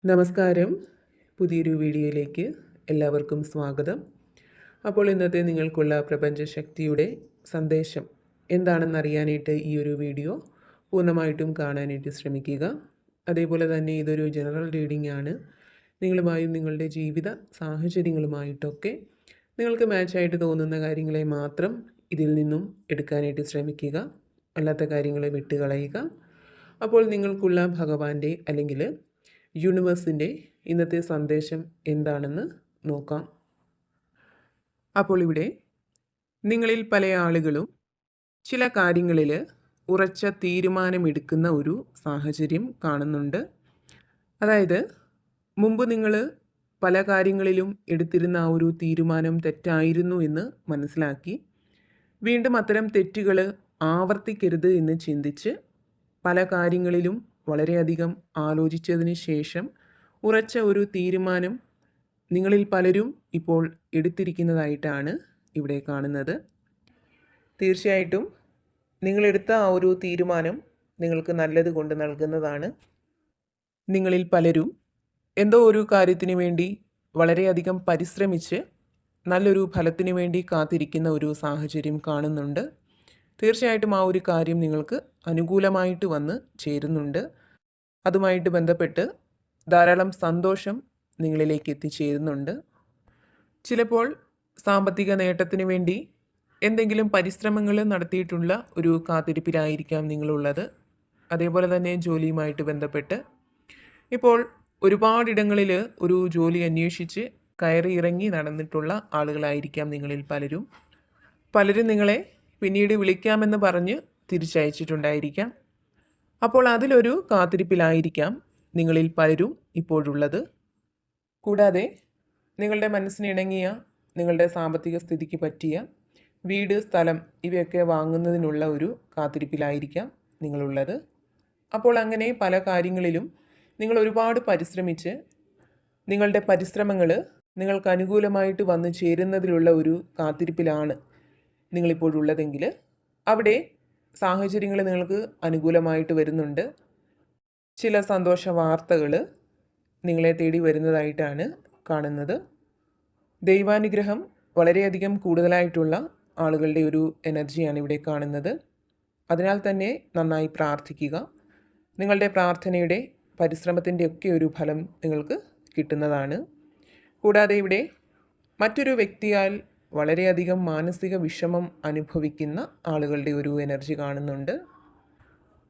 നമസ്കാരം. പുതിയൊരു വീഡിയോയിലേക്ക് എല്ലാവർക്കും സ്വാഗതം. അപ്പോൾ ഇന്നത്തെ നിങ്ങൾക്കുള്ള പ്രപഞ്ചശക്തിയുടെ സന്ദേശം എന്താണെന്നറിയാനായിട്ട് ഈ ഒരു വീഡിയോ പൂർണ്ണമായിട്ടും കാണാനായിട്ട് ശ്രമിക്കുക. അതേപോലെ തന്നെ ഇതൊരു ജനറൽ റീഡിംഗ് ആണ്. നിങ്ങളുമായും നിങ്ങളുടെ ജീവിത സാഹചര്യങ്ങളുമായിട്ടൊക്കെ നിങ്ങൾക്ക് മാച്ചായിട്ട് തോന്നുന്ന കാര്യങ്ങളെ മാത്രം ഇതിൽ നിന്നും എടുക്കാനായിട്ട് ശ്രമിക്കുക. അല്ലാത്ത കാര്യങ്ങളെ വിട്ടുകളയുക. അപ്പോൾ നിങ്ങൾക്കുള്ള ഭഗവാന്റെ അല്ലെങ്കിൽ യൂണിവേഴ്സിൻ്റെ ഇന്നത്തെ സന്ദേശം എന്താണെന്ന് നോക്കാം. അപ്പോൾ ഇവിടെ നിങ്ങളിൽ പല ആളുകളും ചില കാര്യങ്ങളിൽ ഉറച്ച തീരുമാനമെടുക്കുന്ന ഒരു സാഹചര്യം കാണുന്നുണ്ട്. അതായത് മുമ്പ് നിങ്ങൾ പല കാര്യങ്ങളിലും എടുത്തിരുന്ന ആ ഒരു തീരുമാനം തെറ്റായിരുന്നു എന്ന് മനസ്സിലാക്കി വീണ്ടും അത്തരം തെറ്റുകൾ ആവർത്തിക്കരുത് എന്ന് ചിന്തിച്ച് പല കാര്യങ്ങളിലും വളരെയധികം ആലോചിച്ചതിന് ശേഷം ഉറച്ച ഒരു തീരുമാനം നിങ്ങളിൽ പലരും ഇപ്പോൾ എടുത്തിരിക്കുന്നതായിട്ടാണ് ഇവിടെ കാണുന്നത്. തീർച്ചയായിട്ടും നിങ്ങളെടുത്ത ആ ഒരു തീരുമാനം നിങ്ങൾക്ക് നല്ലത് കൊണ്ട് നൽകുന്നതാണ്. നിങ്ങളിൽ പലരും എന്തോ ഒരു കാര്യത്തിന് വേണ്ടി വളരെയധികം പരിശ്രമിച്ച് നല്ലൊരു ഫലത്തിന് വേണ്ടി കാത്തിരിക്കുന്ന ഒരു സാഹചര്യം കാണുന്നുണ്ട്. തീർച്ചയായിട്ടും ആ ഒരു കാര്യം നിങ്ങൾക്ക് അനുകൂലമായിട്ട് വന്ന് ചേരുന്നുണ്ട്. അതുമായിട്ട് ബന്ധപ്പെട്ട് ധാരാളം സന്തോഷം നിങ്ങളിലേക്ക് എത്തിച്ചേരുന്നുണ്ട്. ചിലപ്പോൾ സാമ്പത്തിക നേട്ടത്തിന് വേണ്ടി എന്തെങ്കിലും പരിശ്രമങ്ങൾ നടത്തിയിട്ടുള്ള ഒരു കാത്തിരിപ്പിലായിരിക്കാം നിങ്ങളുള്ളത്. അതേപോലെ തന്നെ ജോലിയുമായിട്ട് ബന്ധപ്പെട്ട് ഇപ്പോൾ ഒരുപാടിടങ്ങളിൽ ഒരു ജോലി അന്വേഷിച്ച് കയറി ഇറങ്ങി നടന്നിട്ടുള്ള ആളുകളായിരിക്കാം നിങ്ങളിൽ പലരും. പലരും നിങ്ങളെ പിന്നീട് വിളിക്കാമെന്ന് പറഞ്ഞ് തിരിച്ചയച്ചിട്ടുണ്ടായിരിക്കാം. അപ്പോൾ അതിലൊരു കാത്തിരിപ്പിലായിരിക്കാം നിങ്ങളിൽ പലരും ഇപ്പോഴുള്ളത്. കൂടാതെ നിങ്ങളുടെ മനസ്സിനിണങ്ങിയ നിങ്ങളുടെ സാമ്പത്തിക സ്ഥിതിക്ക് പറ്റിയ വീട്, സ്ഥലം ഇവയൊക്കെ വാങ്ങുന്നതിനുള്ള ഒരു കാത്തിരിപ്പിലായിരിക്കാം നിങ്ങളുള്ളത്. അപ്പോൾ അങ്ങനെ പല കാര്യങ്ങളിലും നിങ്ങൾ ഒരുപാട് പരിശ്രമിച്ച് നിങ്ങളുടെ പരിശ്രമങ്ങൾ നിങ്ങൾക്ക് അനുകൂലമായിട്ട് വന്നു ചേരുന്നതിലുള്ള ഒരു കാത്തിരിപ്പിലാണ് നിങ്ങളിപ്പോഴുള്ളതെങ്കിൽ അവിടെ സാഹചര്യങ്ങൾ നിങ്ങൾക്ക് അനുകൂലമായിട്ട് വരുന്നുണ്ട്. ചില സന്തോഷ വാർത്തകൾ നിങ്ങളെ തേടി വരുന്നതായിട്ടാണ് കാണുന്നത്. ദൈവാനുഗ്രഹം വളരെയധികം കൂടുതലായിട്ടുള്ള ആളുകളുടെ ഒരു എനർജിയാണ് ഇവിടെ കാണുന്നത്. അതിനാൽ തന്നെ നന്നായി പ്രാർത്ഥിക്കുക. നിങ്ങളുടെ പ്രാർത്ഥനയുടെ പരിശ്രമത്തിൻ്റെ ഒക്കെ ഒരു ഫലം നിങ്ങൾക്ക് കിട്ടുന്നതാണ്. കൂടാതെ ഇവിടെ മറ്റൊരു വ്യക്തിയാൽ വളരെയധികം മാനസിക വിഷമം അനുഭവിക്കുന്ന ആളുകളുടെ ഒരു എനർജി കാണുന്നുണ്ട്.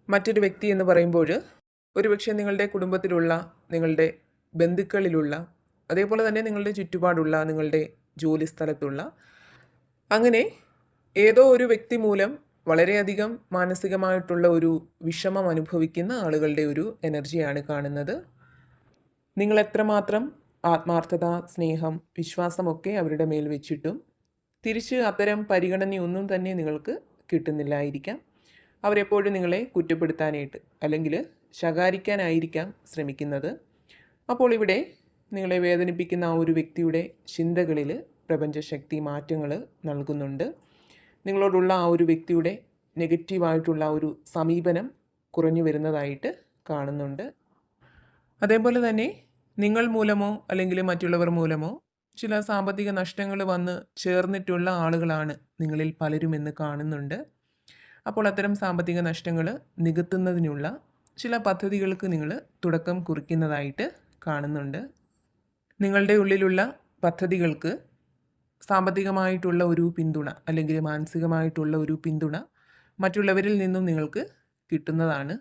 മറ്റൊരു വ്യക്തി എന്ന് പറയുമ്പോൾ ഒരുപക്ഷെ നിങ്ങളുടെ കുടുംബത്തിലുള്ള, നിങ്ങളുടെ ബന്ധുക്കളിലുള്ള, അതേപോലെ തന്നെ നിങ്ങളുടെ ചുറ്റുപാടുള്ള, നിങ്ങളുടെ ജോലി സ്ഥലത്തുള്ള, അങ്ങനെ ഏതോ ഒരു വ്യക്തി മൂലം വളരെയധികം മാനസികമായിട്ടുള്ള ഒരു വിഷമം അനുഭവിക്കുന്ന ആളുകളുടെ ഒരു എനർജിയാണ് കാണുന്നത്. നിങ്ങൾ എത്രമാത്രം ആത്മാർത്ഥത, സ്നേഹം, വിശ്വാസമൊക്കെ അവരുടെ മേൽ വെച്ചിട്ടും തിരിച്ച് അത്തരം പരിഗണനയൊന്നും തന്നെ നിങ്ങൾക്ക് കിട്ടുന്നില്ലായിരിക്കാം. അവരെപ്പോഴും നിങ്ങളെ കുറ്റപ്പെടുത്താനായിട്ട് അല്ലെങ്കിൽ ശകാരിക്കാനായിരിക്കാം ശ്രമിക്കുന്നത്. അപ്പോൾ ഇവിടെ നിങ്ങളെ വേദനിപ്പിക്കുന്ന ആ ഒരു വ്യക്തിയുടെ ചിന്തകളിൽ പ്രപഞ്ചശക്തി മാറ്റങ്ങൾ നൽകുന്നുണ്ട്. നിങ്ങളോടുള്ള ആ ഒരു വ്യക്തിയുടെ നെഗറ്റീവായിട്ടുള്ള ഒരു സമീപനം കുറഞ്ഞു വരുന്നതായിട്ട് കാണുന്നുണ്ട്. അതേപോലെ തന്നെ നിങ്ങൾ മൂലമോ അല്ലെങ്കിൽ മറ്റുള്ളവർ മൂലമോ ചില സാമ്പത്തിക നഷ്ടങ്ങൾ വന്ന് ചേർന്നിട്ടുള്ള ആളുകളാണ് നിങ്ങളിൽ പലരുമെന്ന് കാണുന്നുണ്ട്. അപ്പോൾ അത്തരം സാമ്പത്തിക നഷ്ടങ്ങൾ നികത്തുന്നതിനുള്ള ചില പദ്ധതികൾക്ക് നിങ്ങൾ തുടക്കം കുറിക്കുന്നതായിട്ട് കാണുന്നുണ്ട്. നിങ്ങളുടെ ഉള്ളിലുള്ള പദ്ധതികൾക്ക് സാമ്പത്തികമായിട്ടുള്ള ഒരു പിന്തുണ അല്ലെങ്കിൽ മാനസികമായിട്ടുള്ള ഒരു പിന്തുണ മറ്റുള്ളവരിൽ നിന്നും നിങ്ങൾക്ക് കിട്ടുന്നതാണ്.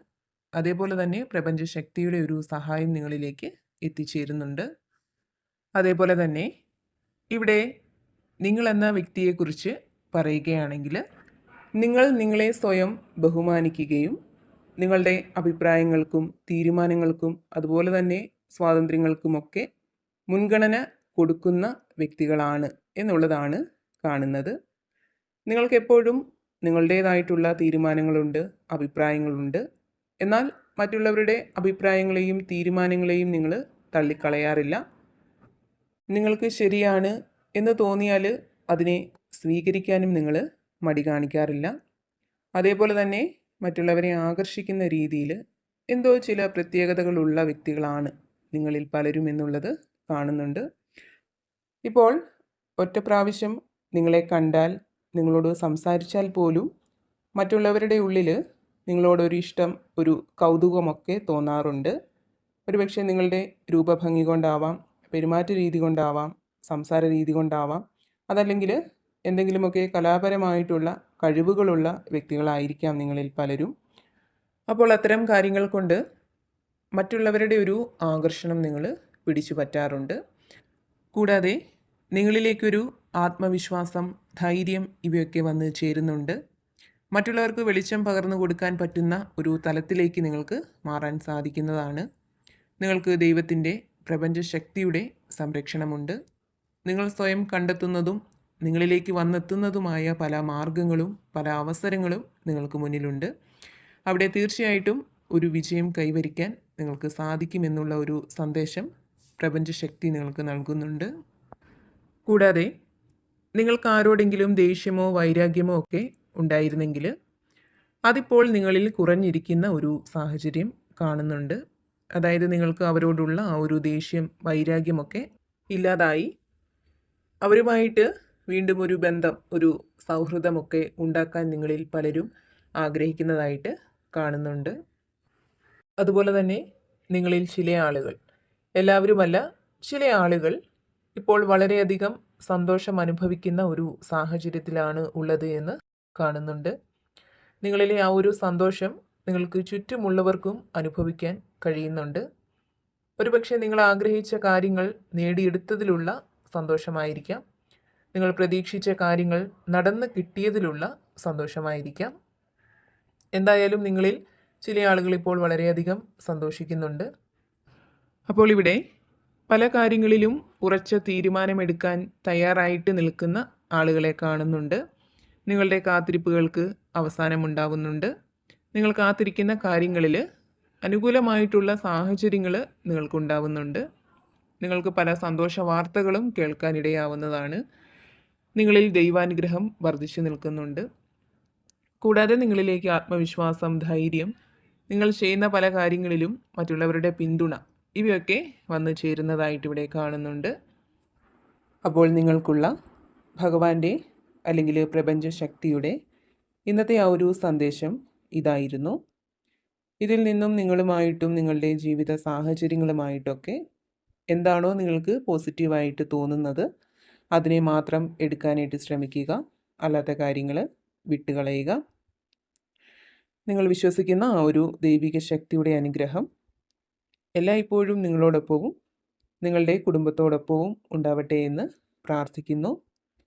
അതേപോലെ തന്നെ പ്രപഞ്ചശക്തിയുടെ ഒരു സഹായം നിങ്ങളിലേക്ക് എത്തിച്ചേരുന്നുണ്ട്. അതേപോലെ തന്നെ ഇവിടെ നിങ്ങളെന്ന വ്യക്തിയെക്കുറിച്ച് പറയുകയാണെങ്കിൽ നിങ്ങൾ നിങ്ങളെ സ്വയം ബഹുമാനിക്കുകയും നിങ്ങളുടെ അഭിപ്രായങ്ങൾക്കും തീരുമാനങ്ങൾക്കും അതുപോലെ തന്നെ സ്വാതന്ത്ര്യങ്ങൾക്കുമൊക്കെ മുൻഗണന കൊടുക്കുന്ന വ്യക്തികളാണ് എന്നുള്ളതാണ് കാണുന്നത്. നിങ്ങൾക്കെപ്പോഴും നിങ്ങളുടേതായിട്ടുള്ള തീരുമാനങ്ങളുണ്ട്, അഭിപ്രായങ്ങളുണ്ട്. എന്നാൽ മറ്റുള്ളവരുടെ അഭിപ്രായങ്ങളെയും തീരുമാനങ്ങളെയും നിങ്ങൾ തള്ളിക്കളയാറില്ല. നിങ്ങൾക്ക് ശരിയാണ് എന്ന് തോന്നിയാൽ അതിനെ സ്വീകരിക്കാനും നിങ്ങൾ മടി കാണിക്കാറില്ല. അതേപോലെ തന്നെ മറ്റുള്ളവരെ ആകർഷിക്കുന്ന രീതിയിൽ എന്തോ ചില പ്രത്യേകതകളുള്ള വ്യക്തികളാണ് നിങ്ങളിൽ പലരും എന്നുള്ളത് കാണുന്നുണ്ട്. ഇപ്പോൾ ഒറ്റ പ്രാവശ്യം നിങ്ങളെ കണ്ടാൽ, നിങ്ങളോട് സംസാരിച്ചാൽ പോലും മറ്റുള്ളവരുടെ ഉള്ളിൽ നിങ്ങളോടൊരു ഇഷ്ടം, ഒരു കൗതുകമൊക്കെ തോന്നാറുണ്ട്. ഒരുപക്ഷെ നിങ്ങളുടെ രൂപഭംഗി കൊണ്ടാവാം, പെരുമാറ്റ രീതി കൊണ്ടാവാം, സംസാര രീതി കൊണ്ടാവാം, അതല്ലെങ്കിൽ എന്തെങ്കിലുമൊക്കെ കലാപരമായിട്ടുള്ള കഴിവുകളുള്ള വ്യക്തികളായിരിക്കാം നിങ്ങളിൽ പലരും. അപ്പോൾ അത്തരം കാര്യങ്ങൾ കൊണ്ട് മറ്റുള്ളവരുടെ ഒരു ആകർഷണം നിങ്ങൾ പിടിച്ചു പറ്റാറുണ്ട്. കൂടാതെ നിങ്ങളിലേക്കൊരു ആത്മവിശ്വാസം, ധൈര്യം ഇവയൊക്കെ വന്ന് ചേരുന്നുണ്ട്. മറ്റുള്ളവർക്ക് വെളിച്ചം പകർന്നു കൊടുക്കാൻ പറ്റുന്ന ഒരു തലത്തിലേക്ക് നിങ്ങൾക്ക് മാറാൻ സാധിക്കുന്നതാണ്. നിങ്ങൾക്ക് ദൈവത്തിൻ്റെ, പ്രപഞ്ചശക്തിയുടെ സംരക്ഷണമുണ്ട്. നിങ്ങൾ സ്വയം കണ്ടെത്തുന്നതും നിങ്ങളിലേക്ക് വന്നെത്തുന്നതുമായ പല മാർഗങ്ങളും പല അവസരങ്ങളും നിങ്ങൾക്ക് മുന്നിലുണ്ട്. അവിടെ തീർച്ചയായിട്ടും ഒരു വിജയം കൈവരിക്കാൻ നിങ്ങൾക്ക് സാധിക്കുമെന്നുള്ള ഒരു സന്ദേശം പ്രപഞ്ചശക്തി നിങ്ങൾക്ക് നൽകുന്നുണ്ട്. കൂടാതെ നിങ്ങൾക്ക് ആരോടെങ്കിലും ദേഷ്യമോ വൈരാഗ്യമോ ഒക്കെ ഉണ്ടായിരുന്നെങ്കിൽ അതിപ്പോൾ നിങ്ങളിൽ കുറഞ്ഞിരിക്കുന്ന ഒരു സാഹചര്യം കാണുന്നുണ്ട്. അതായത് നിങ്ങൾക്ക് അവരോടുള്ള ആ ഒരു ദേഷ്യം, വൈരാഗ്യമൊക്കെ ഇല്ലാതായി അവരുമായിട്ട് വീണ്ടും ഒരു ബന്ധം, ഒരു സൗഹൃദമൊക്കെ ഉണ്ടാക്കാൻ നിങ്ങളിൽ പലരും ആഗ്രഹിക്കുന്നതായിട്ട് കാണുന്നുണ്ട്. അതുപോലെ തന്നെ നിങ്ങളിൽ ചില ആളുകൾ, എല്ലാവരുമല്ല, ചില ആളുകൾ ഇപ്പോൾ വളരെയധികം സന്തോഷം അനുഭവിക്കുന്ന ഒരു സാഹചര്യത്തിലാണ് ഉള്ളത് എന്ന് കാണുന്നുണ്ട്. നിങ്ങളിലെ ആ ഒരു സന്തോഷം നിങ്ങൾക്ക് ചുറ്റുമുള്ളവർക്കും അനുഭവിക്കാൻ കഴിയുന്നുണ്ട്. ഒരുപക്ഷെ നിങ്ങൾ ആഗ്രഹിച്ച കാര്യങ്ങൾ നേടിയെടുത്തതിലുള്ള സന്തോഷമായിരിക്കാം, നിങ്ങൾ പ്രതീക്ഷിച്ച കാര്യങ്ങൾ നടന്നു കിട്ടിയതിലുള്ള സന്തോഷമായിരിക്കാം. എന്തായാലും നിങ്ങളിൽ ചില ആളുകൾ ഇപ്പോൾ വളരെയധികം സന്തോഷിക്കുന്നുണ്ട്. അപ്പോൾ ഇവിടെ പല കാര്യങ്ങളിലും ഉറച്ച തീരുമാനമെടുക്കാൻ തയ്യാറായിട്ട് നിൽക്കുന്ന ആളുകളെ കാണുന്നുണ്ട്. നിങ്ങളുടെ കാത്തിരിപ്പുകൾക്ക് അവസാനമുണ്ടാവുന്നുണ്ട്. നിങ്ങൾ കാത്തിരിക്കുന്ന കാര്യങ്ങളിൽ അനുകൂലമായിട്ടുള്ള സാഹചര്യങ്ങൾ നിങ്ങൾക്കുണ്ടാവുന്നുണ്ട്. നിങ്ങൾക്ക് പല സന്തോഷ വാർത്തകളും കേൾക്കാനിടയാവുന്നതാണ്. നിങ്ങളിൽ ദൈവാനുഗ്രഹം വർദ്ധിച്ചു നിൽക്കുന്നുണ്ട്. കൂടാതെ നിങ്ങളിലേക്ക് ആത്മവിശ്വാസം, ധൈര്യം, നിങ്ങൾ ചെയ്യുന്ന പല കാര്യങ്ങളിലും മറ്റുള്ളവരുടെ പിന്തുണ, ഇവയൊക്കെ വന്നു ചേരുന്നതായിട്ട് ഇവിടെ കാണുന്നുണ്ട്. അപ്പോൾ നിങ്ങൾക്കുള്ള ഭഗവാന്റെ അല്ലെങ്കിൽ പ്രപഞ്ചശക്തിയുടെ ഇന്നത്തെ ആ ഒരു സന്ദേശം ഇതായിരുന്നു. ഇതിൽ നിന്നും നിങ്ങളുമായിട്ടും നിങ്ങളുടെ ജീവിത സാഹചര്യങ്ങളുമായിട്ടൊക്കെ എന്താണോ നിങ്ങൾക്ക് പോസിറ്റീവായിട്ട് തോന്നുന്നത് അതിനെ മാത്രം എടുക്കാനായിട്ട് ശ്രമിക്കുക. അല്ലാത്ത കാര്യങ്ങൾ വിട്ടുകളയുക. നിങ്ങൾ വിശ്വസിക്കുന്ന ആ ഒരു ദൈവിക ശക്തിയുടെ അനുഗ്രഹം എല്ലായ്പ്പോഴും നിങ്ങളോടൊപ്പവും നിങ്ങളുടെ കുടുംബത്തോടൊപ്പവും ഉണ്ടാവട്ടെ എന്ന് പ്രാർത്ഥിക്കുന്നു.